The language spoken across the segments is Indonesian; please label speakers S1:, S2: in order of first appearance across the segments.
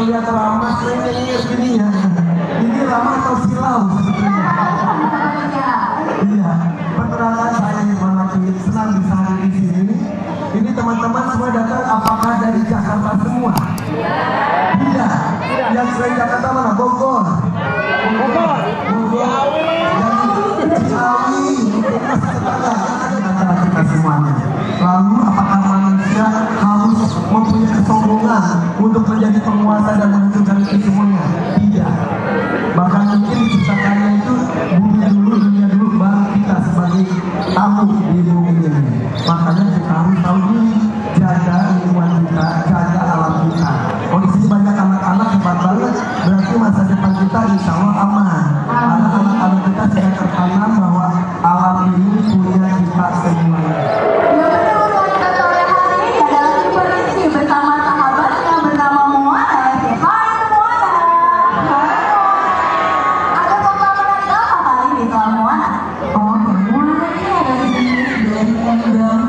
S1: lihat ramah nyengir gini ya. Ini ramah atau silau sebetulnya? Iya, perkenalkan saya Hewan Hakim, senang bisa hadir di sini. Ini teman-teman semua datang apakah dari Jakarta semua? Iya. Yang selain Jakarta mana? Bogor. Ciawi, antara kita semuanya. Lalu apakah manusia harus mempunyai kesombongan untuk menjadi penguasa dan menghancurkan itu semuanya? Tidak. Bahkan mungkin diciptakannya itu bumi dulu, dunia dulu, baru kita sebagai tamu di bumi ini. Makanya kita harus tahu diri, jaga lingkungan kita, jaga alam kita. Kalau di sini banyak anak-anak hebat banget, berarti masa depan kita insya Allah aman. Karena anak-anak kita sudah tertanam bahwa alam ini punya kita semuanya.
S2: Ya betul, kita sore hari ini adalah berisi bersama sahabatnya bernama Moana. Hai Moana. Ada pengalaman apa kali ini soal Moana? Oh, Moana ini ada di dari Endang.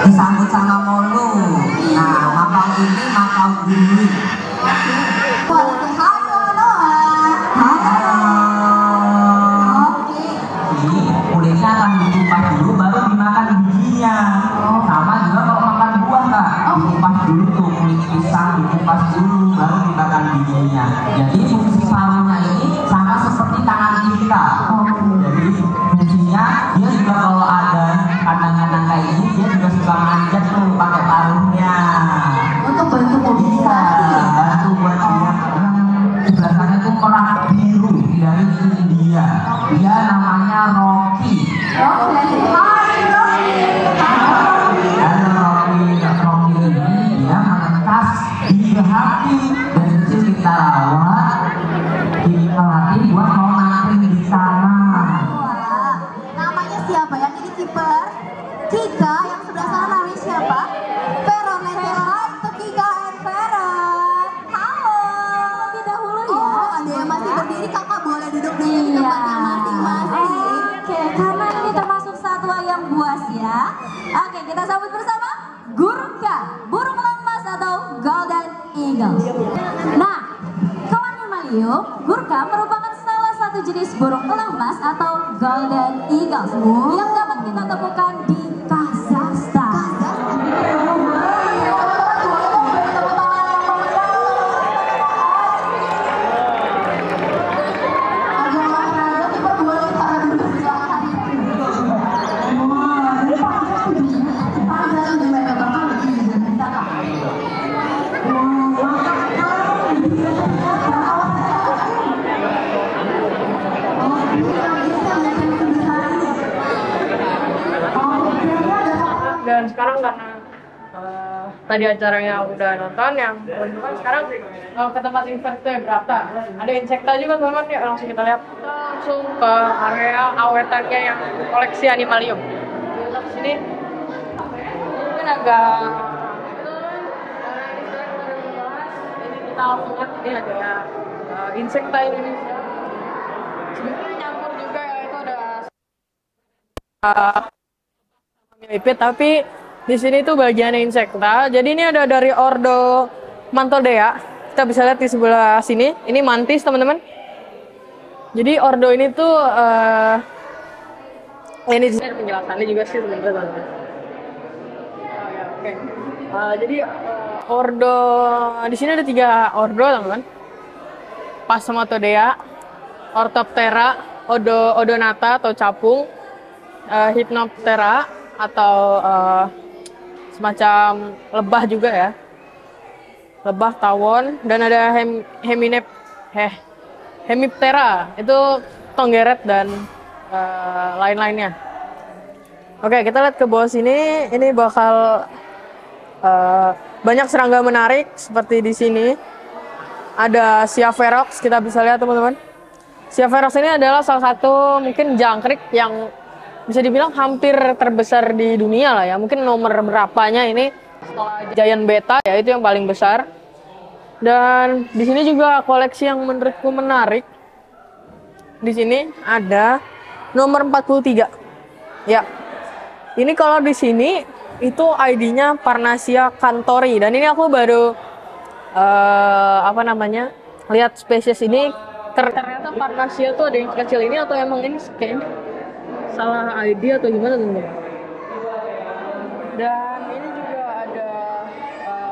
S3: Disambut sama Molu. Nah, makau ini makau bumi. Kulitnya akan dikupas dulu baru dimakan bijinya. Sama juga kalau makan buah kak, dikupas dulu tuh kulit pisang dikupas dulu baru dimakan bijinya. Jadi fungsi paruhnya ini sama seperti tangan kita. Jadi fungsinya dia juga kalau ada kandang-kandang kayak ini dia juga suka manjat tuh pakai paruhnya.
S2: Untuk bantu mobilisasi.
S3: Iya, bantu buat dia. Sebelah sana itu merah biru dari India. Dia namanya Rocky.
S2: Rocky, hai Rocky.
S3: Dan Rocky ini dia menetas di Dehakims. Dari kecil kita rawat, kita latih buat mau nangkring di sana.
S2: Wah, namanya siapa? Yang ini kiper Kika, yang sebelah sana namanya siapa? Veron, hai untuk Kika and Veron. Halo. Lebih dahulu ya. Oh, ada yang masih berdiri, kakak boleh duduk di tempatnya masing-masing. Oke, karena ini termasuk satwa yang buas ya. Oke, kita sambut bersama Gurka, burung lemas atau golden eagle. Nah, kawan Animalium, Gurka merupakan salah satu jenis burung lemas atau golden eagle yang dapat kita temukan di Kazakhstan.
S4: Dan sekarang karena tadi acaranya udah nonton, yang teman-teman sekarang ke tempat invertebrata. Ada insekta juga teman-teman, ya langsung kita lihat. Kita langsung ke area awetannya yang koleksi Animalium. Kita sini mungkin agak ini kita langsung lihat, ini ada insekta Indonesia. Sebenarnya nyampur juga ya, itu ada milipit, tapi di sini tuh bagiannya insekta. Jadi ini ada dari ordo Mantodea. Kita bisa lihat di sebelah sini. Ini mantis teman-teman. Jadi ordo ini tuh ini di sini ada penjelasannya juga sih teman-teman. Oh, ya, oke. Jadi ordo di sini ada 3 ordo teman-teman. Phasmatodea, Orthoptera, Odonata atau capung, Hypnoptera atau semacam lebah juga ya, lebah tawon, dan ada Hemiptera itu tonggeret dan lain-lainnya. Oke, kita lihat ke bawah sini. Ini bakal banyak serangga menarik seperti di sini. Ada Siaverox, kita bisa lihat teman-teman. Siaverox ini adalah salah satu mungkin jangkrik yang bisa dibilang hampir terbesar di dunia lah ya. Mungkin nomor berapanya ini setelah Giant Beta ya, itu yang paling besar. Dan di sini juga koleksi yang menurutku menarik. Di sini ada nomor 43. Ya. Ini kalau di sini itu ID-nya Parnasia cantori, dan ini aku baru lihat spesies ini. Ternyata Parnasia tuh ada yang kecil ini, atau emang ini kayaknya salah ID atau gimana teman-teman. Dan ini juga ada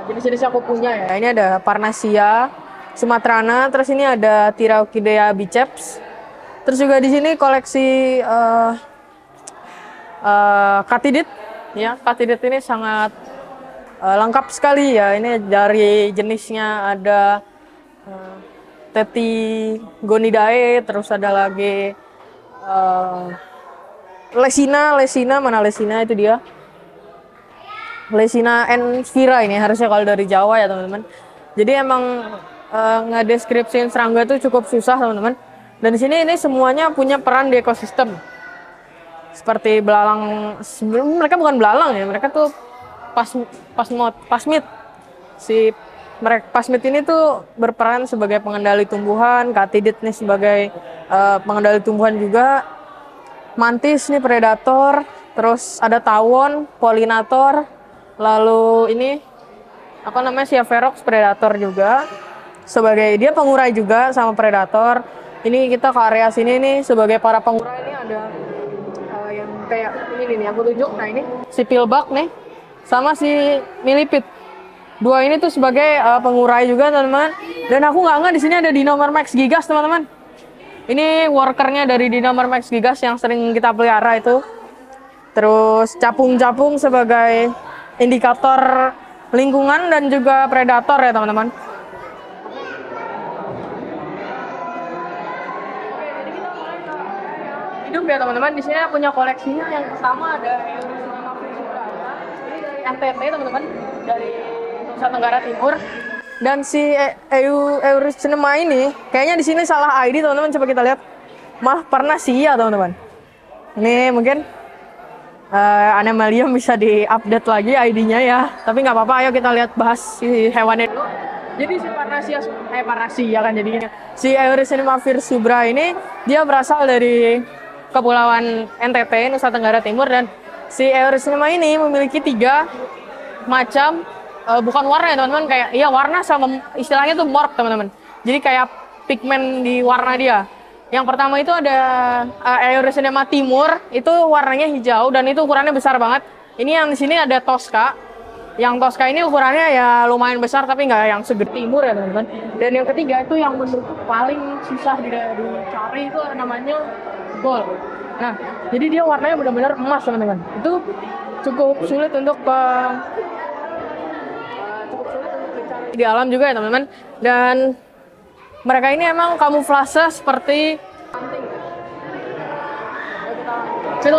S4: jenis-jenis yang aku punya ya. Ini ada Parnasia sumatrana, terus ini ada Tiraukidea biceps. Terus juga di sini koleksi katidid ya. Katidid ini sangat lengkap sekali ya. Ini dari jenisnya ada Tetigonidae, terus ada lagi Lesina, mana Lesina itu dia. Lesina envira ini harusnya kalau dari Jawa ya teman-teman. Jadi emang ngedeskripsiin serangga itu cukup susah teman-teman. Dan di sini ini semuanya punya peran di ekosistem. Seperti belalang, mereka bukan belalang ya, mereka tuh pasmid. Pasmid ini tuh berperan sebagai pengendali tumbuhan, katidid nih sebagai pengendali tumbuhan juga, mantis nih predator, terus ada tawon, polinator, lalu ini Siaverox predator juga, sebagai dia pengurai juga sama predator. Ini kita ke area sini nih sebagai para pengurai. Ini ada yang kayak ini nih aku tunjuk. Nah ini si pilbak nih sama si millipede. Dua ini tuh sebagai pengurai juga teman-teman. Dan aku nggak di sini ada Dinormax gigas teman-teman. Ini workernya dari Dinormax gigas yang sering kita pelihara itu. Terus capung-capung sebagai indikator lingkungan dan juga predator ya teman-teman. Hidup ya teman-teman. Di sini punya koleksinya. Yang pertama ada NTT teman-teman, dari Nusa Tenggara Timur. Dan si Eurychnema ini kayaknya di sini salah ID teman-teman, coba kita lihat. Malah Parnasia teman-teman. Ini mungkin Animalium bisa di-update lagi ID-nya ya. Tapi nggak apa-apa, ayo kita lihat bahas si hewannya dulu. Jadi si Parnasia kan jadinya. Si Eurychnema subra ini dia berasal dari Kepulauan NTT, Nusa Tenggara Timur, dan si Eurychnema ini memiliki 3 macam bukan warna ya teman-teman, kayak warna sama istilahnya tuh morph teman-teman. Jadi kayak pigmen di warna dia. Yang pertama itu ada Eurychnema timur, itu warnanya hijau dan itu ukurannya besar banget. Ini yang di sini ada Tosca. Yang Tosca ini ukurannya ya lumayan besar tapi nggak yang segede timur ya teman-teman. Dan yang ketiga itu yang menurutku paling susah dicari itu namanya gold. Nah, jadi dia warnanya benar-benar emas teman-teman. Itu cukup sulit untuk dicari di alam juga ya teman-teman. Dan mereka ini emang kamuflase seperti anting. Kita bisa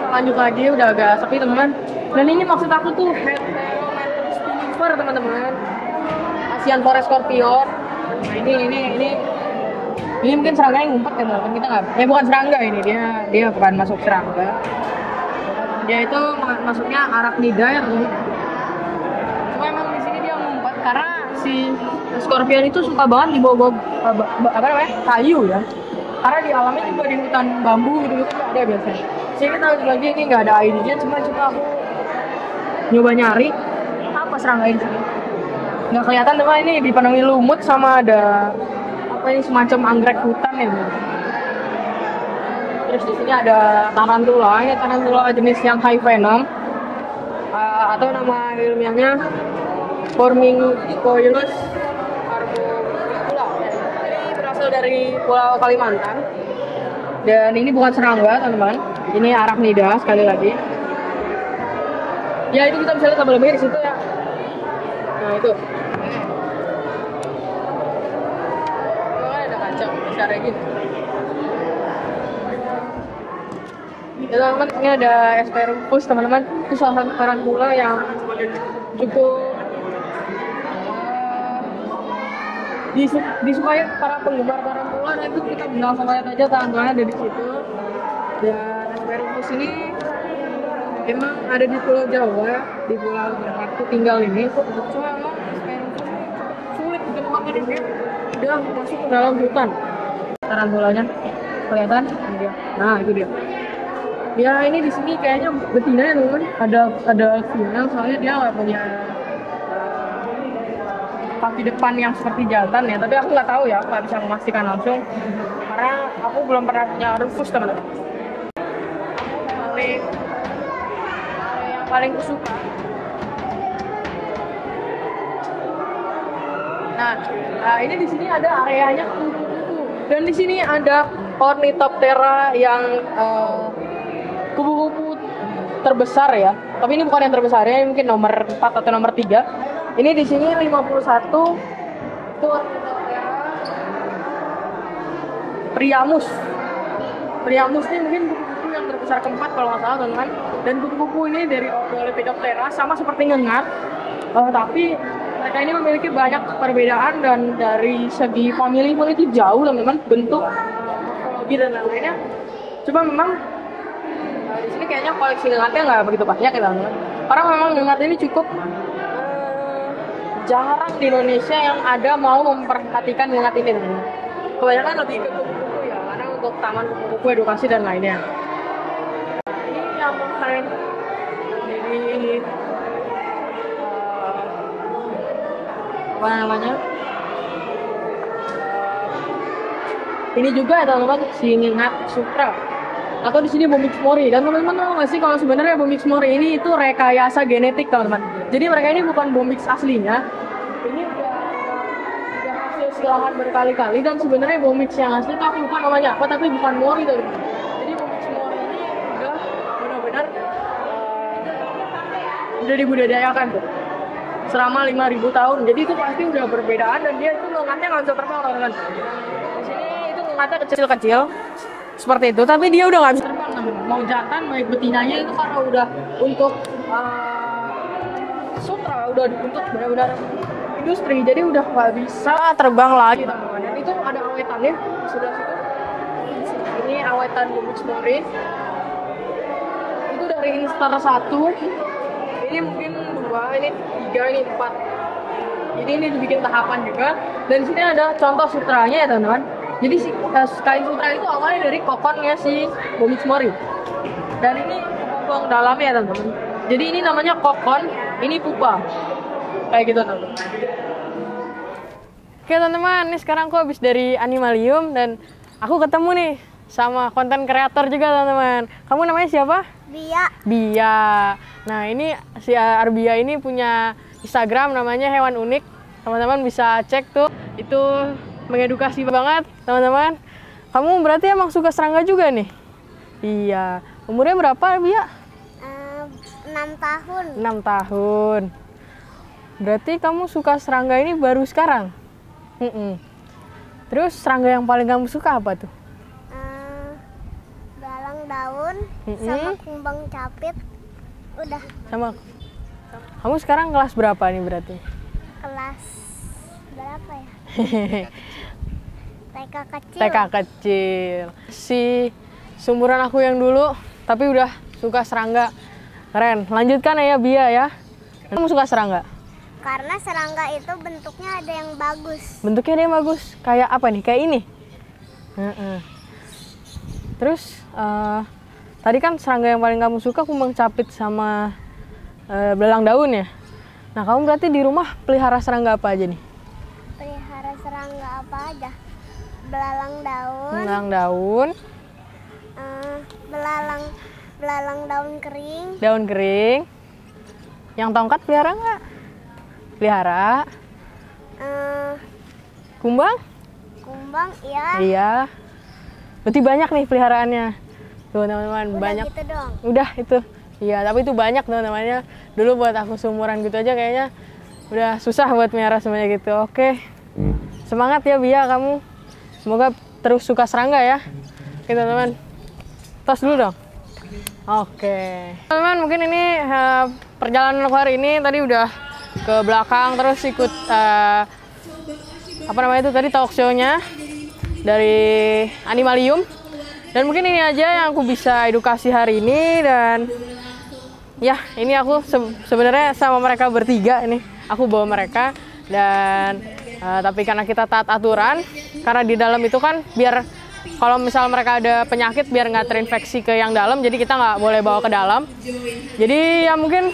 S4: lanjut lagi, udah agak sepi teman-teman. Dan ini maksud aku tuh Heterometrus teman-teman. Asian Forest Scorpion. Nah, ini mungkin serangga yang ngumpet ya teman-teman. Kita nggak, bukan serangga ini, dia bukan masuk serangga. Dia itu masuknya arachnida ya teman-teman. Cuma emang di sini dia ngumpet karena si scorpion itu suka banget dibawa kayu ya. Karena di alamnya juga di hutan bambu gitu ada biasanya. Sini kita lagi ini nggak ada ID-nya, cuma aku nyoba nyari apa serangga ini. Nggak kelihatan teman, ini dipenuhi lumut sama ada ini semacam anggrek hutan ya. Terus di sini ada tarantula. Ini tarantula jenis yang high venom, atau nama ilmiahnya Formicoilus arboricola. Ini berasal dari Pulau Kalimantan. Dan ini bukan serangga teman-teman. Ini arachnida sekali lagi. Ya itu kita bisa lihat tabel-tabelnya di situ ya. Nah itu. Cara gini. Ya teman-teman, ini ada Esperupus teman-teman. Itu salah satu tarantula yang cukup disukai para penggemar tarantula. Dan itu kita langsung lihat aja tarantulanya ada di situ. Dan Esperupus ini emang ada di Pulau Jawa, di Pulau aku tinggal ini. Cuma emang Esperupus sulit ditemukan di sini. Udah masuk ke dalam hutan. Tarantulanya kelihatan ini dia. Nah itu dia. Ya ini di sini kayaknya betina ya teman. Ada female soalnya dia nggak punya kaki depan yang seperti jantan ya. Tapi aku nggak tahu ya, nggak bisa memastikan langsung karena aku belum pernah punya rufus teman-teman. Yang paling kusuka. Nah, ini di sini ada areanya kupu-kupu dan di sini ada Ornithoptera yang kupu-kupu terbesar ya. Tapi ini bukan yang terbesar ya, mungkin nomor 4 atau nomor 3. Ini di sini 51 itu Ornithoptera Priamus. Priamus ini mungkin kupu-kupu yang terbesar keempat kalau nggak salah teman-teman. Dan kupu-kupu ini dari Ornithoptera sama seperti ngengat, tapi mereka ini memiliki banyak perbedaan dan dari segi family pun itu jauh teman-teman, bentuk, morfologi dan lain-lainnya. Cuma memang di sini kayaknya koleksi ngengatnya nggak begitu banyak ya teman-teman. Karena memang ngengat ini cukup jarang di Indonesia yang ada mau memperhatikan ngengat ini teman-teman. Kebanyakan lebih ke kupu-kupu ya, karena untuk taman kupu-kupu, edukasi dan lainnya. Ini yang kemarin dari apa namanya? Ini juga ya teman-teman, si ngengat sutra atau di sini Bomix mori. Dan teman-teman tahu nggak sih kalau sebenarnya Bomix mori ini itu rekayasa genetik teman-teman. Jadi mereka ini bukan Bomix aslinya. Ini udah hasil silangan berkali-kali dan sebenarnya Bomix yang asli itu aku lupa namanya apa, tapi bukan mori teman-teman. Jadi Bomix mori ini udah benar-benar udah dibudidayakan tuh selama 5.000 tahun. Jadi itu pasti udah berbedaan dan dia itu ngengatnya nggak bisa terbang teman-teman. Di sini itu ngengatnya kecil-kecil seperti itu, tapi dia udah nggak bisa terbang teman-teman. Mau jantan, mau betinanya itu karena udah untuk sutra, udah untuk benar-benar industri, jadi udah nggak bisa terbang lagi teman-teman. Dan itu ada awetannya sudah situ. Ini awetan Bomix mori. Itu dari instar 1. Ini mungkin 2, ini 3, ini 4. Jadi ini dibikin tahapan juga. Dan di sini ada contoh sutranya ya teman-teman. Jadi si kain sutra itu awalnya dari kokonnya si Bomix mori. Dan ini pupa dalamnya ya teman-teman. Jadi ini namanya kokon, ini pupa. Kayak gitu teman-teman. Oke teman-teman, ini sekarang aku habis dari Animalium dan aku ketemu nih sama konten kreator juga teman-teman. Kamu namanya siapa? Bia. Nah ini si Arbia ini punya Instagram namanya Hewan Unik. Teman-teman bisa cek tuh. Itu mengedukasi banget teman-teman. Kamu berarti emang suka serangga juga nih? Iya. Umurnya berapa Bia?
S2: 6 tahun.
S4: 6 tahun. Berarti kamu suka serangga ini baru sekarang? Terus serangga yang paling kamu suka apa tuh?
S2: Daun sama kumbang capit. Udah.
S4: Sama. Kamu sekarang kelas berapa nih berarti?
S2: Kelas berapa ya? TK kecil.
S4: TK kecil. Si seumuran aku yang dulu tapi udah suka serangga. Keren. Lanjutkan ya Bia ya. Kamu suka serangga?
S2: Karena serangga itu bentuknya ada yang bagus.
S4: Bentuknya ada yang bagus. Kayak apa nih? Kayak ini. Terus tadi kan serangga yang paling kamu suka kumbang capit sama belalang daun ya. Nah kamu berarti di rumah pelihara serangga apa aja nih?
S2: Pelihara serangga apa aja? Belalang daun.
S4: Belalang daun.
S2: Belalang daun kering.
S4: Daun kering. Yang tongkat pelihara nggak? Pelihara. Kumbang?
S2: Kumbang iya.
S4: Iya. Berarti banyak nih peliharaannya. Tuh teman-teman, banyak.
S2: Gitu dong.
S4: Udah itu. Iya, tapi itu banyak teman-temannya. Dulu buat aku seumuran gitu aja kayaknya udah susah buat melihara semuanya gitu. Oke. Semangat ya Bia kamu. Semoga terus suka serangga ya. Oke teman-teman. Tos dulu dong. Oke. Teman-teman, mungkin ini perjalanan aku hari ini tadi udah ke belakang terus ikut apa namanya itu tadi talk show-nya dari Animalium. Dan mungkin ini aja yang aku bisa edukasi hari ini. Dan ya ini aku sebenarnya sama mereka bertiga ini. Aku bawa mereka. Dan tapi karena kita taat aturan, karena di dalam itu kan biar kalau misal mereka ada penyakit biar nggak terinfeksi ke yang dalam, jadi kita nggak boleh bawa ke dalam. Jadi ya mungkin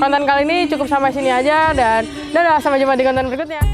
S4: konten kali ini cukup sampai sini aja, dan dadah, sampai jumpa di konten berikutnya.